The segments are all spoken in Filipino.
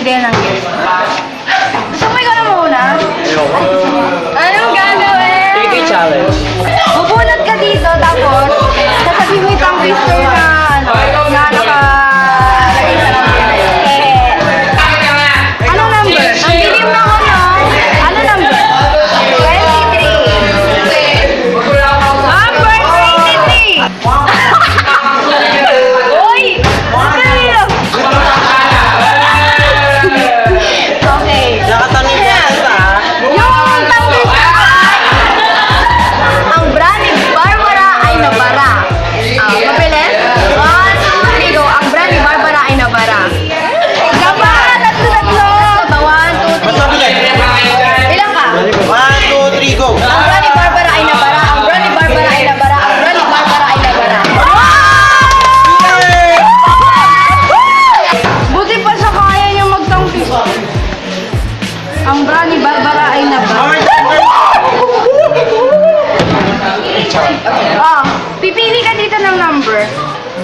bibigyan ng gift. Gusto mo ikaw na muna? Anong gagawin? PK challenge. Bubunot ka dito, tapos sasabihin mo itang twister na nakalagay sa number na yun. Ano number? Ang bilim na ko, no? Ano number? 23. Number 23! Uy! Okay. Nakatanong ka sa... Yung tangis ang brand ni Barbara ay nabara. Mabilis? 1, 2, 3, go. Ang brand ni Barbara ay nabara. Nabara! Tatlo! 1, 2, 3. Masabi ka. Ilang ka? 1, 2, 3, go. Ang brand ni Barbara ay nabara. Ang brand ni Barbara ay nabara. Ang brand ni Barbara ay nabara. Buti pa sa kaya niya magtangkis. Ang brand ni Barbara ay nabara. Oh, pipili ka dito ng number.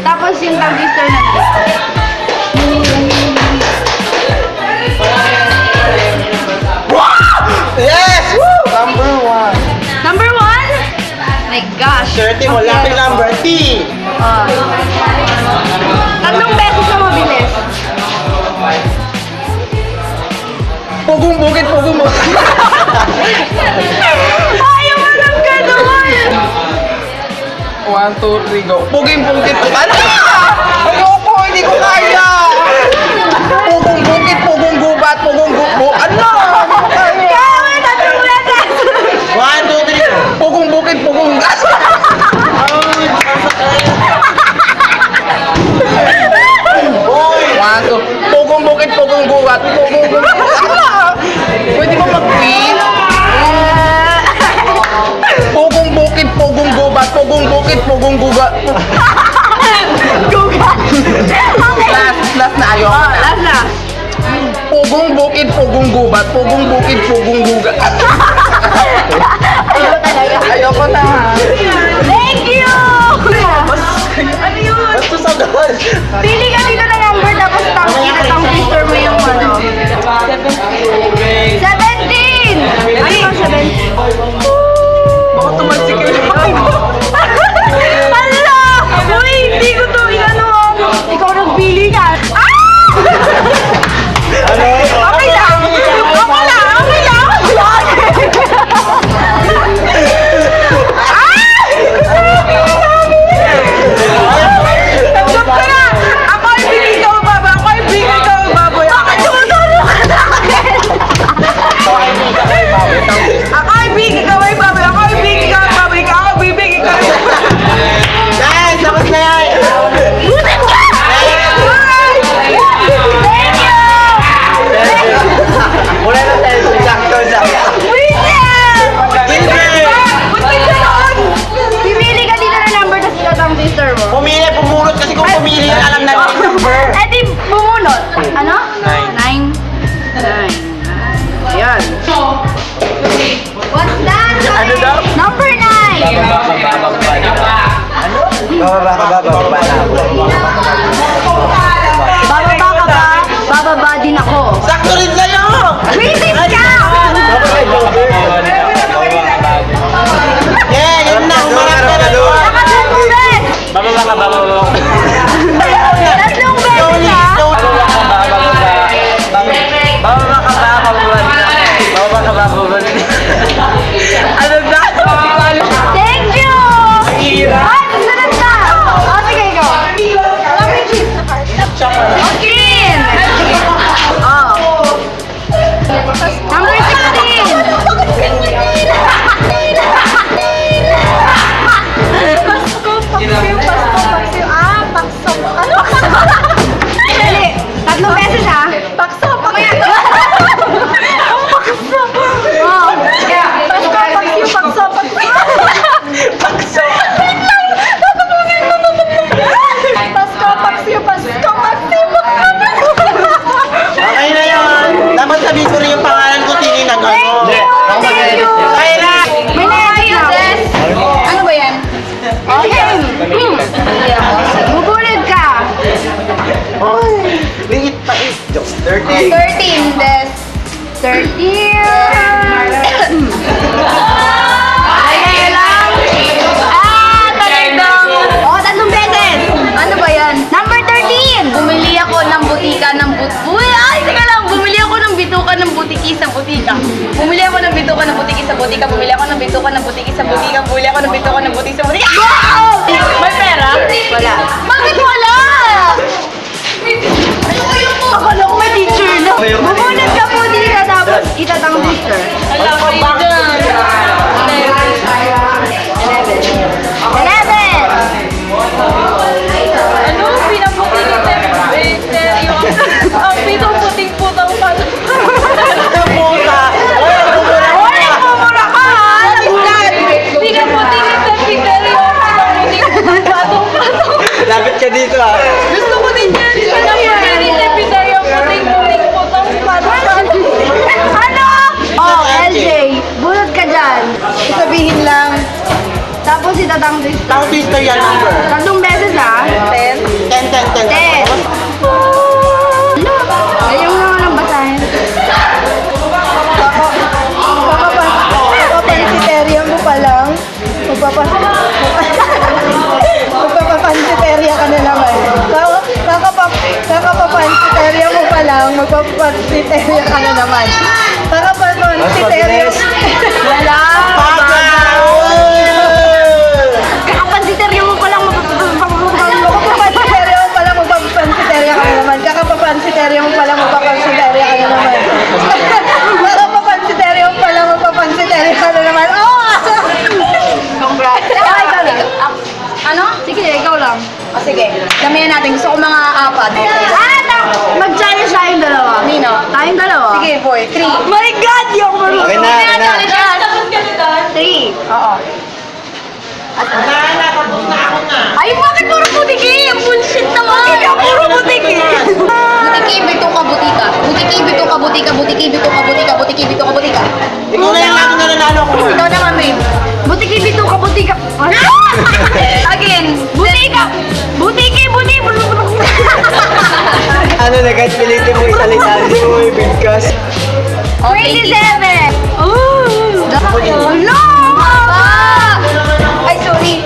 Tapos yung tag-twister nandito. Yes! Number 1. Number 1? My gosh. 30 mo. Lucky number. T. Oh. Tatlong beses na mabilis. Pugong bukit, pugong bukit. Ayaw mo lang ka naman. 1, 2, 3, go. Puging bukit. Ano? Ayoko, hindi ko kaya. Pugong bukit, pugong gubat, pugong gubo. Ano? Kaya mo yung tatlong beses. 1, 2, 3. Pugong bukit, pugong gas. Hoy! 1, 2. Pugong bukit, pugong gubat, pugong gubat. Pwede ba mag-queen? Pugong bukit, pugong gubat, pugong bukit, pugong gubat. Gugat. Last na ayoko Oh, na. last na. Pugong bukid, pugong gubat, pugong bukid, pugong gugat. Ayaw talaga. Ayoko na. Thank you! Ano yun? Basta sa doon. Pili ka dito ng number tapos tang twister mo yung ano. 17! Ano yung 17? Baka tumansik yun. Hala! Uy, hindi ko to inano. Ikaw nagpili ka. Ah! Ano? Okay lang. Okay lang. Okay lang. Tanggap ka na! Ako ay bigay ka baba! Ako ay bigay ka baba! Bakit tumutulong ka sa akin? Ako ay bigay ka baba! Ako ay bigay ka baba! Ikaw ay bibigay ka Guys! Tapos na yan! Butin ka! Thank you! Wala na tayo sa sakto sa... Winner! Hindi! Pipili ka dito ng number tapos itatang twister mo. Pumili, pumunot kasi kung pumili yan, alam na yung number. Eh di, bumunot. Ano? 9. 9. Ayan. What's that? Ano daw? Number 9. Bababa ka ba? Bababa na ako. Bababa ka ba? Bababa din ako. Sakto rin sa'yo! Creative ka! Yeah, yun na, umarap ka na doon. Nakatatlong beses! Bababa ka, bababa ka. Tatlong beses ha? Bababa ka ba? Bababa ka ba? Ano na? Thank you! Ay, susunod na! O, sige, ikaw. Okay! Oh. Number 16! Dali, tatlong beses ha? Pakso, pakso. Ang pakso. Oh, yeah. Pakso, pakso, pakso. Pakso! Wait lang! Tatapungin mo, Pasko, pakso, pasko, pakso, pakso. Okay na yun. Dapat sabihin ko rin yung pangalan ko, tininag ako. Thank you! Okay na! May nangyari na. Ano ba yan? Okay. Bubunod ka. Ay, liit pa eh. Joke. 13. 13, des. 13. Ay, lang. Talagang. Oh, tatlong beses. Ano ba yan? Number 13. Bumili ako ng butika ng Ay, teka lang. Bumili ako ng bituka ng butiki sa butika. Bumili ako ng bituka ng butiki sa butika. Bumili ako ng bituka ng butiki sa butika. Bumili ako ng bituka ng butiki sa butika. May pera? Wala. Bakit wala? Akala ko may teacher na. Bumunod ka po dito tapos itatang teacher. Ano pa ba? 11. Ano? Pinaputi ni Teryo. Ang pitong puting putang pala. Puta! Hoy, mumura ka ha! Nagulat! Pinaputi ni Teryo. Ang puting putang patong. Lapit ka dito ah. Gusto ko din yan. Pinaputi ni Teryo. Ang puting putang patong. Ano? Oh, LJ, bunot ka dyan. Sabihin lang. Tapos itatang teacher. Tao sister yan number. Tatlong beses ha? 10. 10. 10. Ayaw nga nang basahin. Magpapapansiteria mo pa lang. Magpapapansiteria ka na naman. Kakapapansiteria mo pa lang. Magpapapansiteria ka na naman. Kakapapansiteria. Wala. Kakapansiteryo mo palang Magpapapansiteria mo pa lang. Magpapapansiteria ka na naman. Kakapapansiteria mo pa lang. Magpapapansiteria ka na naman. Kakapapansiteria mo pa lang. Magpapapansiteria ka na naman. Oh! Congrats. Ano? Sige, ikaw lang. O sige, damihan natin. Gusto ko mga apat. Mag-challenge tayong dalawa. Nino? Tayong dalawa. Sige, boy. 3. My God! Di ako marunong. Okay na, okay na. Challenge yan. 3. Oo. Ay, bakit puro butiki? Bullshit naman! Ikaw puro butiki! Butiki, bito ka, butika. Butiki, bito ka, butika. Butiki, bito ka, butika. Butiki, bito ka, butika. Ikaw na yung lagi na nanalo ko. Ikaw naman, Mame. Butiki, bito ka, butika. Again. Butika. Butiki, buti. Ano na, kahit pilitin mo isalita, hindi mo ibigkas. 27. Hello! Ay, sorry.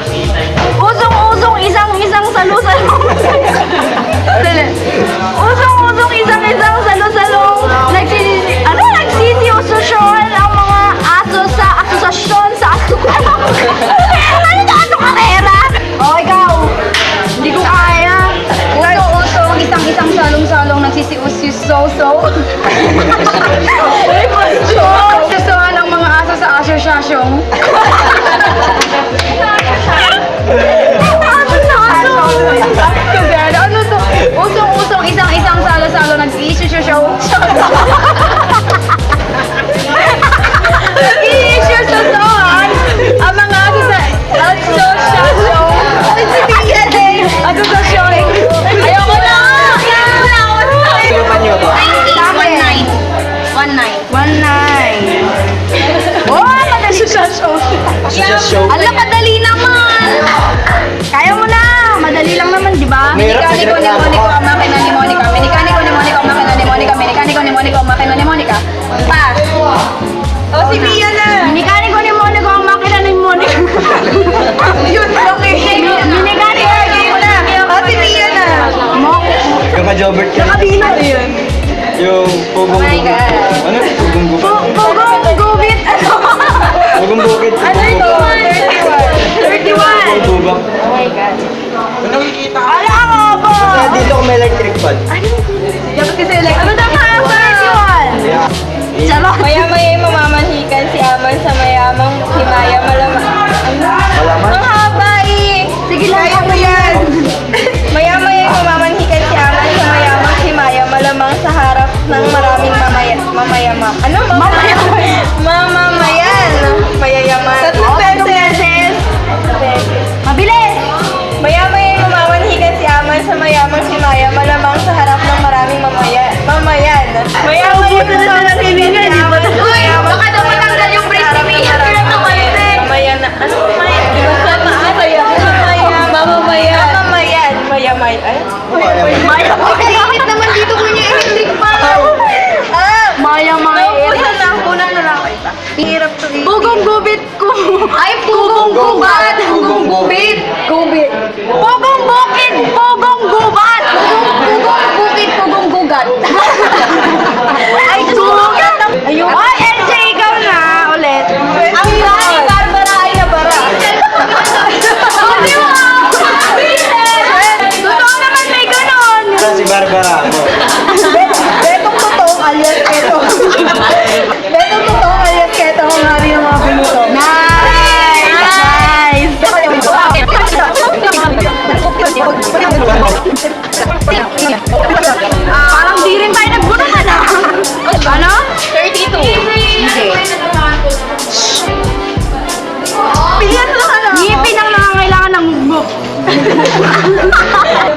Usong-usong isang salo-salo. Dali. Usong-usong isang salo-salong nagsisiyososyon ang mga aso sa asosasyon sa aso. Ano to, aso karera? O, ikaw. Hindi ko kaya. Usong-usong isang salong-salong nagsisiyosyoso. Susuhan ang mga aso sa asosasyong. Ano to? Usong-usong isang salo-salo nag-i-issue-show. Nag-i-issue-showan ang mga aso sa asosasyong. Asosasyon. Ayoko na! Sige pa niyo ba? 19. Oh, madali siya show. Just show. Ala, madali naman. Kaya mo na. Madali lang naman, di ba? Mahirap, Minikani ko ni mahirap. Monica ang makina ni Monica. Minikani ko ni Monica ang makina ni Monica. Minikani ko ni Monica ang makina ni Monica. Pass. O, si Mia na. Minikani ko ni Monica ang makina ni Monica. Yun, okay. Minikani ko ni Monica. O, si Mia na. Yung ka-Jobert ka. Nakabino yun. Yung pugong Oh my God. Ano? Pugong bukid. Pugong gubit. Pugong bukid. Ano ito? 31. Tubak. Oh my God. Nakikita ka. Ala ako po. Kaya dito ko may electric fan. Dapat kasi like, Ano daw pa? 31. Charot. Maya-maya mamamanhikan si Aman sa mayamang himaya malamang. Malaman. Ang haba eh! Sige lang. Kaya mo yan! Maya-maya mamamanhikan si Aman sa mayamang himaya malamang sa harap ng maraming mamayamang. Ano? Mamamayan! Mayayaman. Oh, tatlong beses. Mabilis. Maya-maya mamamanhikan si Aman sa mayamang himaya malamang sa harap ng maraming mamayan. Maya-maya mamamanhikan si Aman sa mayamang Baka daw matanggal yung brace ni Mia. Mamayan na. Ano? Mamayan. Di ba sa taas? Mamamayan. Mamamayan. Mamamayan. Maya Maya naman dito ko niya electric pa. Maya Maya. Una na lang kita. Hirap to eh. Pugong gubit ko. Ay, pugong gubat. Pugong gubit. Gubit. Pugong bukid. Pugong gubat. Pugong bukid. Pugong gugat. Ay, gugat. Ayun. Ay, LJ, ikaw na. Ulit. Ang ni Barbara ay nabara. Sabi mo. Totoo naman may ganon. Si Barbara mo. Betong totoong alias keto. Betong totoong alias keto ang hari ng mga binuto. Nice. Nice. Parang di rin tayo nagbunutan ah. Ano? 32. Pilihan mo ka na. Ngipin ang nangangailangan ng move.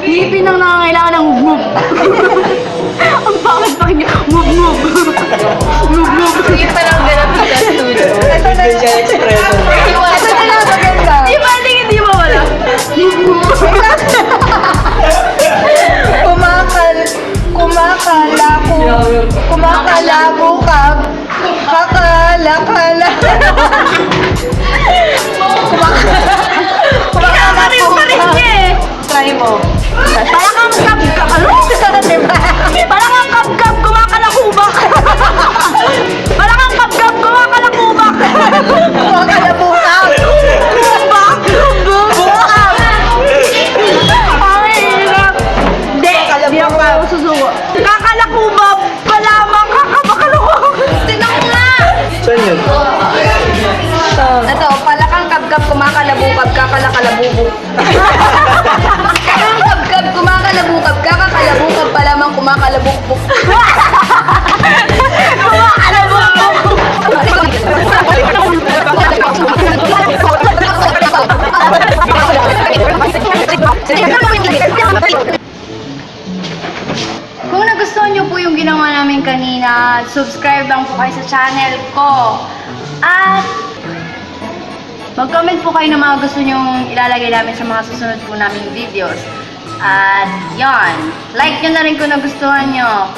Ngipin ang nangangailangan ng move. Ang pangit pa niya. Move. Hindi pa lang ganap sa studio. Facial expression. Ito na lang maganda. Di ba hindi mo wala? Kumakalabo ka. Kakalakala. Kinakarin pa rin niya eh. Try mo. Parang ang kap-kap. Ano? Diba? Parang ang kap-kap kumakalakubak. Parang ang kap-kap kumakalakubak. Kumakalabo ka. Kubak. Kubak. Ay, hirap. Hindi ako susuko. Kakalakubak. Palamang kakabakalukok. Tinan mo nga. Saan yun? Ito, palakang kabgab kumakalabukab kakalakalabubog. Palakang kabgab kumakalabukab kakakalabukab pa lamang kumakalabukbuk. Kung nagustuhan niyo po yung ginawa namin kanina, subscribe lang po kayo sa channel ko. At mag-comment po kayo ng mga gusto nyong ilalagay namin sa mga susunod po naming videos. At yon, like nyo na rin kung nagustuhan nyo.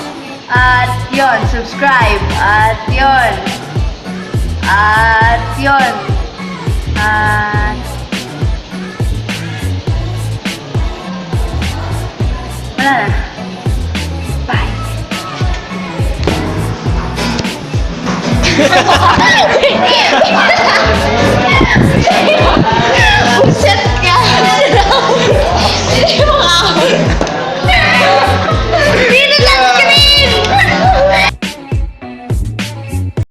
At yon, subscribe. At yon. At yon. At wala na. Bye.